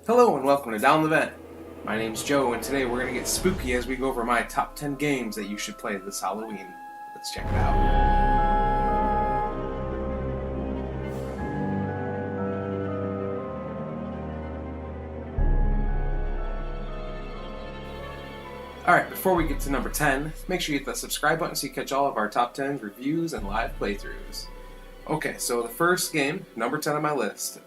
Hello and welcome to Down the Vent. My name's Joe and today we're going to get spooky as we go over my top 10 games that you should play this Halloween. Let's check it out. Alright, before we get to number 10, make sure you hit the subscribe button so you catch all of our top 10 reviews and live playthroughs. Okay, so the first game, number 10 on my list,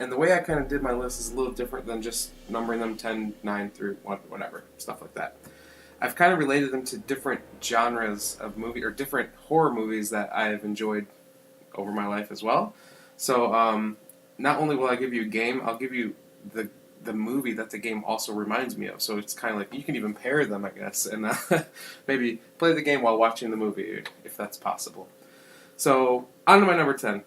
and the way I kind of did my list is a little different than just numbering them 10, 9 through 1, whatever, stuff like that. I've kind of related them to different genres of movie, or different horror movies that I've enjoyed over my life as well. So, not only will I give you a game, I'll give you the movie that the game also reminds me of. So it's kind of like, you can even pair them, I guess, and maybe play the game while watching the movie, if that's possible. So, on to my number 10.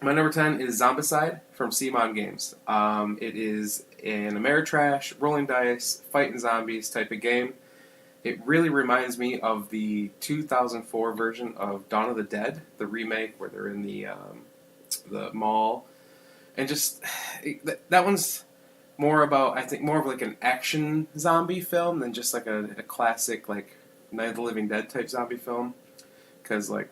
My number 10 is Zombicide from CMON Games. It is an Ameritrash, rolling dice, fighting zombies type of game. It really reminds me of the 2004 version of Dawn of the Dead, the remake where they're in the mall. And just, that one's more about, I think, more of like an action zombie film than just like a classic, like, Night of the Living Dead type zombie film. Because, like,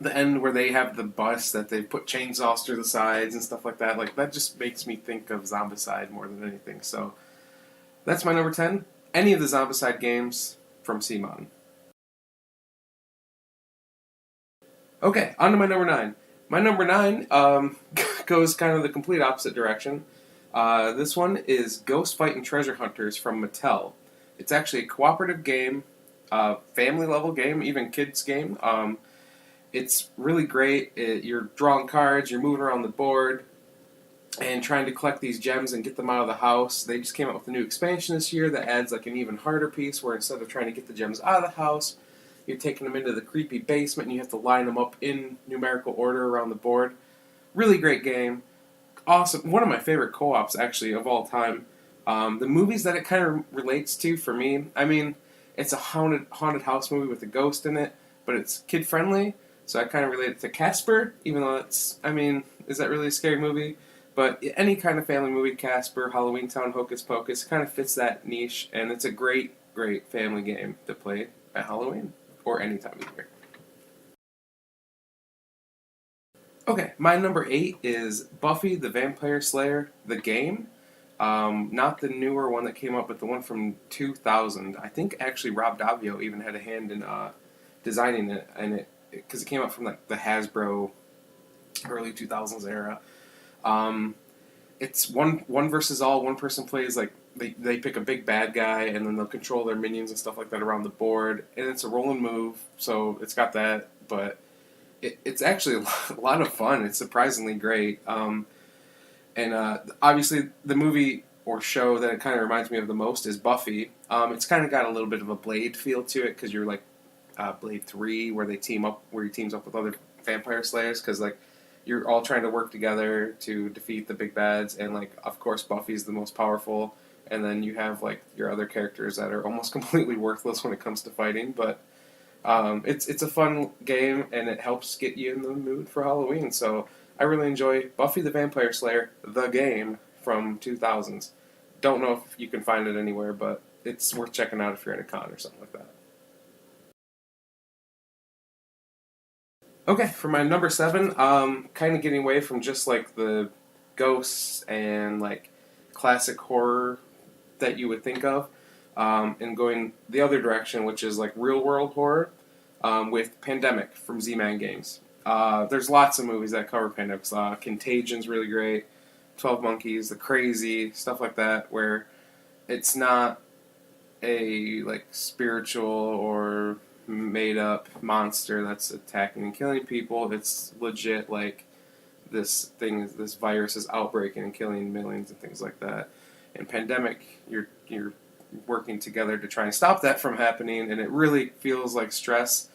the end where they have the bus that they put chainsaws through the sides and stuff like that just makes me think of Zombicide more than anything. So that's my number 10. Any of the Zombicide games from CMON. Okay, on to my number 9. My number 9 goes kind of the complete opposite direction. This one is Ghost Fightin' Treasure Hunters from Mattel. It's actually a cooperative game, family level game, even kids game. It's really great. You're drawing cards, you're moving around the board, and trying to collect these gems and get them out of the house. They just came out with a new expansion this year that adds like an even harder piece where instead of trying to get the gems out of the house, you're taking them into the creepy basement and you have to line them up in numerical order around the board. Really great game. Awesome. One of my favorite co-ops, actually, of all time. The movies that it kind of relates to for me, I mean, it's a haunted house movie with a ghost in it, but it's kid-friendly. So I kind of relate it to Casper, even though it's, I mean, is that really a scary movie? But any kind of family movie, Casper, Halloween Town, Hocus Pocus, kind of fits that niche, and it's a great, great family game to play at Halloween, or any time of year. Okay, my number 8 is Buffy the Vampire Slayer, the game. Not the newer one that came up, but the one from 2000. I think actually Rob Daviau even had a hand in designing it, and because it came out from like the Hasbro early 2000s era. It's one versus all. One person plays like they pick a big bad guy, and then they'll control their minions and stuff like that around the board. And it's a roll and move, so it's got that, but it's actually a lot of fun. It's surprisingly great. And obviously the movie or show that it kind of reminds me of the most is Buffy. It's kind of got a little bit of a Blade feel to it because you're like Blade 3 where he teams up with other vampire slayers because like you're all trying to work together to defeat the big bads, and like of course Buffy's the most powerful, and then you have like your other characters that are almost completely worthless when it comes to fighting, but it's a fun game and it helps get you in the mood for Halloween. So I really enjoy Buffy the Vampire Slayer, the game from 2000s. Don't know if you can find it anywhere, but it's worth checking out if you're in a con or something like that. Okay, for my number 7, kind of getting away from just like the ghosts and like classic horror that you would think of, and going the other direction, which is like real world horror, with Pandemic from Z-Man Games. There's lots of movies that cover pandemics. Contagion's really great. 12 Monkeys, The Crazy, stuff like that, where it's not a like spiritual or made up monster that's attacking and killing people. It's legit like this virus is outbreaking and killing millions and things like that. In Pandemic, you're working together to try and stop that from happening, and it really feels like stress.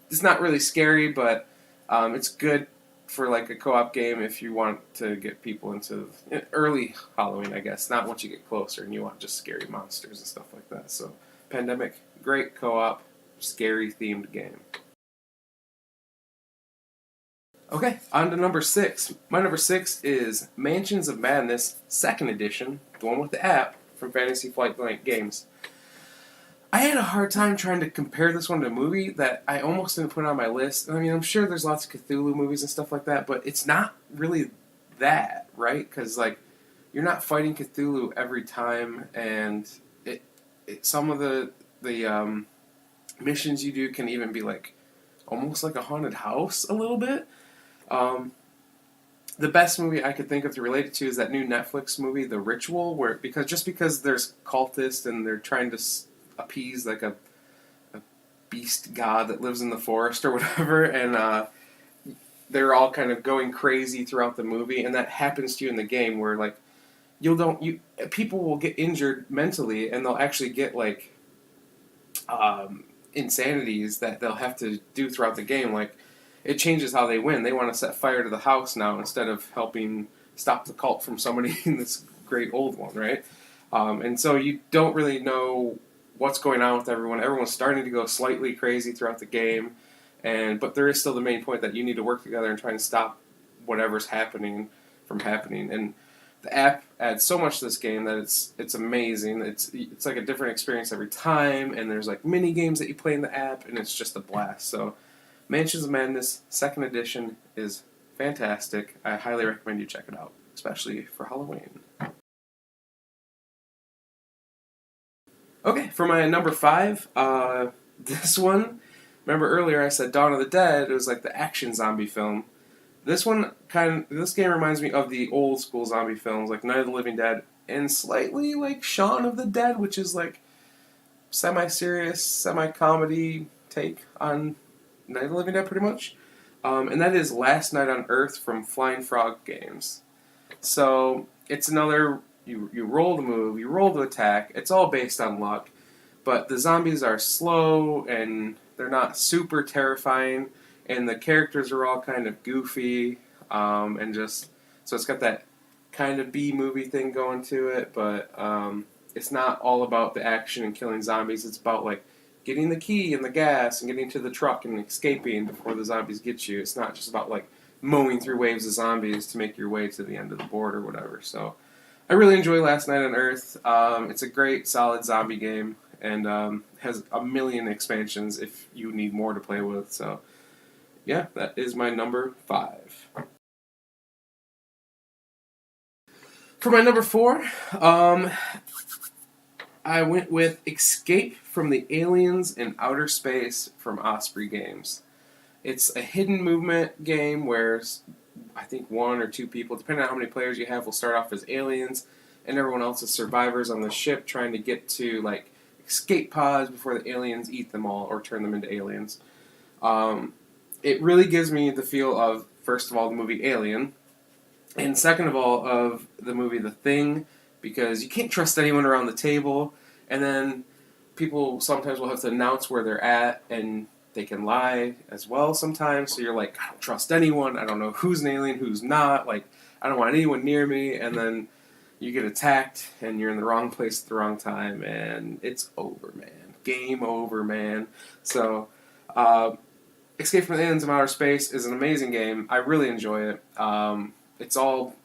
It's not really scary, but it's good for like a co-op game if you want to get people into early Halloween, I guess. Not once you get closer and you want just scary monsters and stuff like that. So, Pandemic, great co-op, scary themed game. Okay, on to number 6. My number 6 is Mansions of Madness 2nd Edition, the one with the app from Fantasy Flight Games. I had a hard time trying to compare this one to a movie that I almost didn't put on my list. I mean, I'm sure there's lots of Cthulhu movies and stuff like that, but it's not really that, right? Because, like, you're not fighting Cthulhu every time, and some of the missions you do can even be, like, almost like a haunted house a little bit. The best movie I could think of to relate it to is that new Netflix movie, The Ritual, where because there's cultists and they're trying to appease like a beast god that lives in the forest or whatever, and they're all kind of going crazy throughout the movie, and that happens to you in the game where like people will get injured mentally and they'll actually get like insanities that they'll have to do throughout the game. Like it changes how they win. They want to set fire to the house now instead of helping stop the cult from somebody in this great old one, right? And so you don't really know what's going on with everyone. Everyone's starting to go slightly crazy throughout the game, but there is still the main point that you need to work together and try and stop whatever's happening from happening. And the app adds so much to this game that it's amazing. It's like a different experience every time, and there's like mini games that you play in the app, and it's just a blast. So Mansions of Madness 2nd Edition is fantastic. I highly recommend you check it out, especially for Halloween. Okay, for my number 5, this one, remember earlier I said Dawn of the Dead, it was like the action zombie film. This game reminds me of the old school zombie films, like Night of the Living Dead, and slightly like Shaun of the Dead, which is like semi-serious, semi-comedy take on Night of the Living Dead, pretty much. And that is Last Night on Earth from Flying Frog Games. So, it's another... You roll to move, you roll to attack. It's all based on luck. But the zombies are slow, and they're not super terrifying. And the characters are all kind of goofy. So it's got that kind of B-movie thing going to it. But it's not all about the action and killing zombies. It's about, like, getting the key and the gas and getting to the truck and escaping before the zombies get you. It's not just about, like, mowing through waves of zombies to make your way to the end of the board or whatever. So I really enjoy Last Night on Earth. It's a great, solid zombie game, and has a million expansions if you need more to play with. So, yeah, that is my number 5. For my number 4, I went with Escape from the Aliens in Outer Space from Osprey Games. It's a hidden movement game where I think 1 or 2 people, depending on how many players you have, will start off as aliens, and everyone else is survivors on the ship trying to get to like escape pods before the aliens eat them all or turn them into aliens. It really gives me the feel of, first of all, the movie Alien, and second of all, of the movie The Thing, because you can't trust anyone around the table, and then people sometimes will have to announce where they're at, and they can lie as well sometimes, so you're like, I don't trust anyone, I don't know who's an alien, who's not, like, I don't want anyone near me, and then you get attacked, and you're in the wrong place at the wrong time, and it's over, man. Game over, man. So, Escape from the Aliens in Outer Space is an amazing game. I really enjoy it. It's all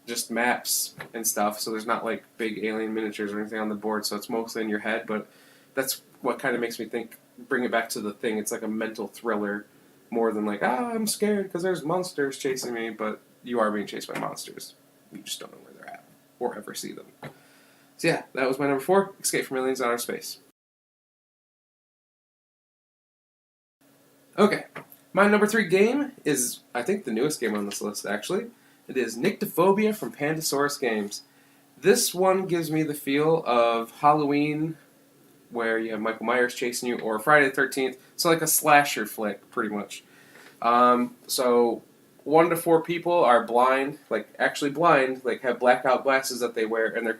just maps and stuff, so there's not, like, big alien miniatures or anything on the board, so it's mostly in your head, but that's what kind of makes me bring it back to The Thing. It's like a mental thriller more than like, I'm scared because there's monsters chasing me, but you are being chased by monsters. You just don't know where they're at or ever see them. So yeah, that was my number 4, Escape from Aliens in Outer Space. Okay, my number 3 game is, I think, the newest game on this list, actually. It is Nyctophobia from Pandasaurus Games. This one gives me the feel of Halloween, where you have Michael Myers chasing you, or Friday the 13th. So like a slasher flick, pretty much. So 1 to 4 people are blind, like actually blind, like have blackout glasses that they wear, and they're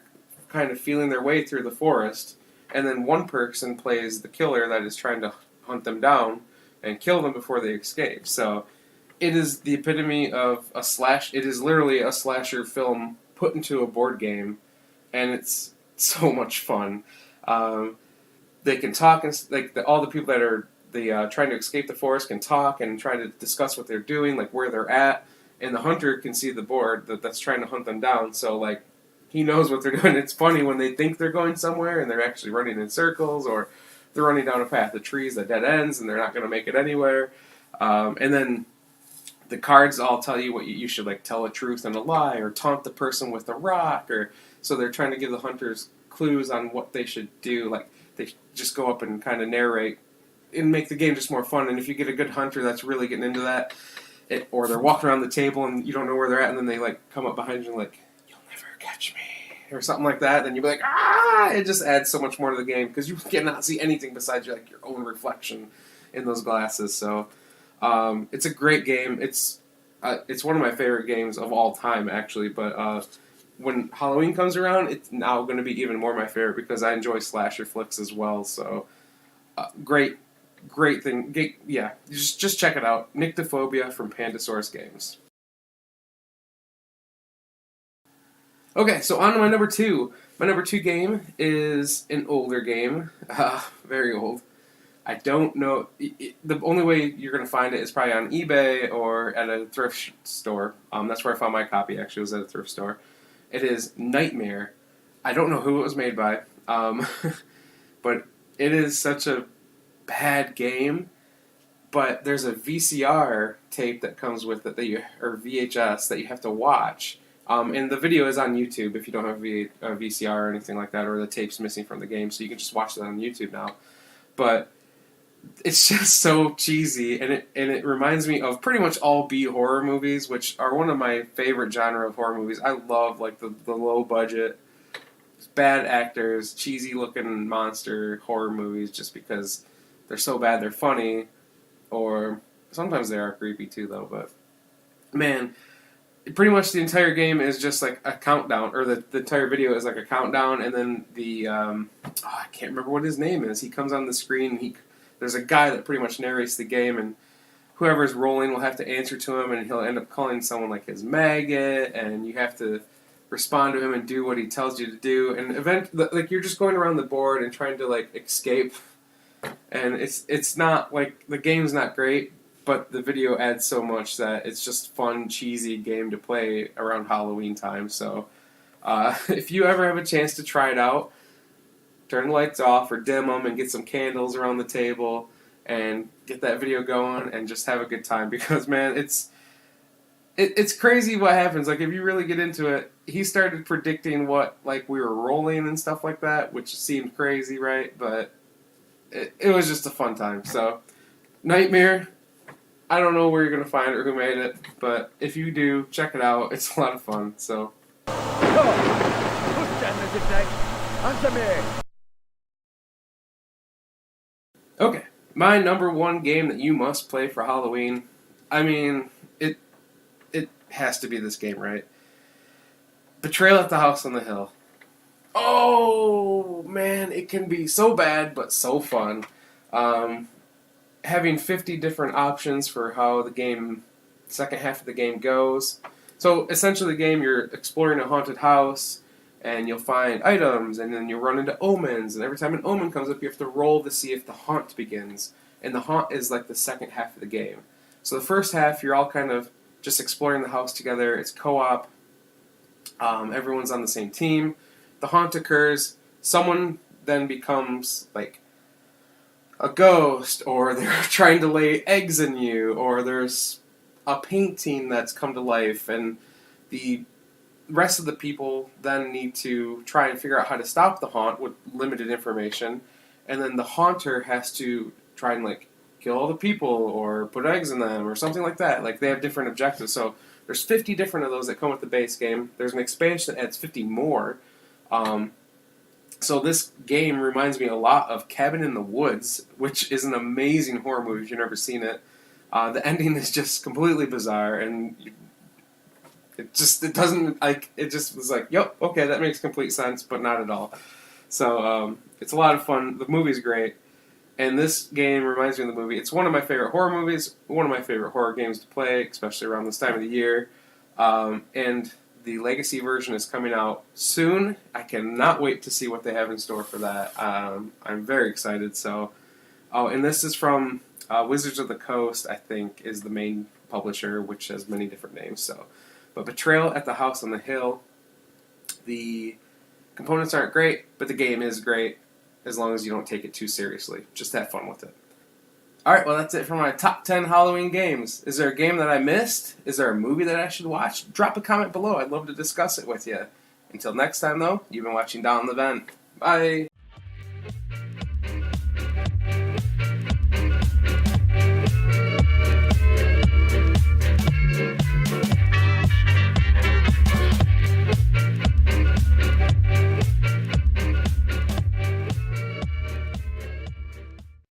kind of feeling their way through the forest. And then 1 person plays the killer that is trying to hunt them down and kill them before they escape. So it is the epitome of it is literally a slasher film put into a board game, and it's so much fun. They can talk, and like all the people that are the trying to escape the forest can talk and try to discuss what they're doing, like where they're at, and the hunter can see the board that's trying to hunt them down. So like he knows what they're doing. It's funny when they think they're going somewhere and they're actually running in circles, or they're running down a path of trees that dead ends and they're not going to make it anywhere. And then the cards all tell you what you should like tell a truth and a lie, or taunt the person with a rock, or so they're trying to give the hunters clues on what they should do. Like they just go up and kind of narrate and make the game just more fun. And if you get a good hunter that's really getting into that, or they're walking around the table and you don't know where they're at, and then they like come up behind you and like, "You'll never catch me," or something like that, then you'll be like, "Ah!" It just adds so much more to the game because you cannot see anything besides your own reflection in those glasses. So it's a great game. It's one of my favorite games of all time, actually. But when Halloween comes around, it's now going to be even more my favorite because I enjoy slasher flicks as well. So great thing. Yeah, just check it out. Nyctophobia from Pandasaurus Games. Okay, so on to my number 2. My number 2 game is an older game. Very old. I don't know. The only way you're going to find it is probably on eBay or at a thrift store. That's where I found my copy, actually, was at a thrift store. It is Nightmare. I don't know who it was made by, but it is such a bad game. But there's a VCR tape that comes with it, or VHS, that you have to watch. And the video is on YouTube if you don't have a VCR or anything like that, or the tape's missing from the game, so you can just watch that on YouTube now. But it's just so cheesy, and it reminds me of pretty much all B horror movies, which are one of my favorite genre of horror movies. I love like the low budget, bad actors, cheesy looking monster horror movies, just because they're so bad they're funny, or sometimes they are creepy too though. But man, pretty much the entire game is just like a countdown, or the entire video is like a countdown, and then I can't remember what his name is. He comes on the screen. There's a guy that pretty much narrates the game, and whoever's rolling will have to answer to him, and he'll end up calling someone like his maggot, and you have to respond to him and do what he tells you to do. And like you're just going around the board and trying to like escape, and it's not like the game's not great, but the video adds so much that it's just fun, cheesy game to play around Halloween time. So if you ever have a chance to try it out, turn the lights off or dim them and get some candles around the table and get that video going and just have a good time, because man, it's crazy what happens. Like if you really get into it, he started predicting what like we were rolling and stuff like that, which seemed crazy, right? But it was just a fun time. So Nightmare, I don't know where you're going to find it or who made it, but if you do, check it out. It's a lot of fun. So okay, my number 1 game that you must play for Halloween. I mean, it has to be this game, right? Betrayal at the House on the Hill. Oh man, it can be so bad but so fun. Having 50 different options for how the second half of the game goes. So essentially the game, you're exploring a haunted house, and you'll find items, and then you'll run into omens, and every time an omen comes up, you have to roll to see if the haunt begins. And the haunt is like the second half of the game. So the first half, you're all kind of just exploring the house together. It's co-op. Everyone's on the same team. The haunt occurs. Someone then becomes like a ghost, or they're trying to lay eggs in you, or there's a painting that's come to life, and the rest of the people then need to try and figure out how to stop the haunt with limited information, and then the haunter has to try and like kill all the people or put eggs in them or something like that. Like they have different objectives. So there's 50 different of those that come with the base game. There's an expansion that adds 50 more. So this game reminds me a lot of Cabin in the Woods, which is an amazing horror movie if you've never seen it. The ending is just completely bizarre, and it just was like, yep, okay, that makes complete sense, but not at all. So it's a lot of fun. The movie's great, and this game reminds me of the movie. It's one of my favorite horror movies, one of my favorite horror games to play, especially around this time of the year. And the Legacy version is coming out soon. I cannot wait to see what they have in store for that. I'm very excited. So Oh, and this is from Wizards of the Coast, I think, is the main publisher, which has many different names. So, but Betrayal at the House on the Hill. The components aren't great, but the game is great as long as you don't take it too seriously. Just have fun with it. Alright, well that's it for my top 10 Halloween games. Is there a game that I missed? Is there a movie that I should watch? Drop a comment below. I'd love to discuss it with you. Until next time, though, you've been watching Down the Vent. Bye!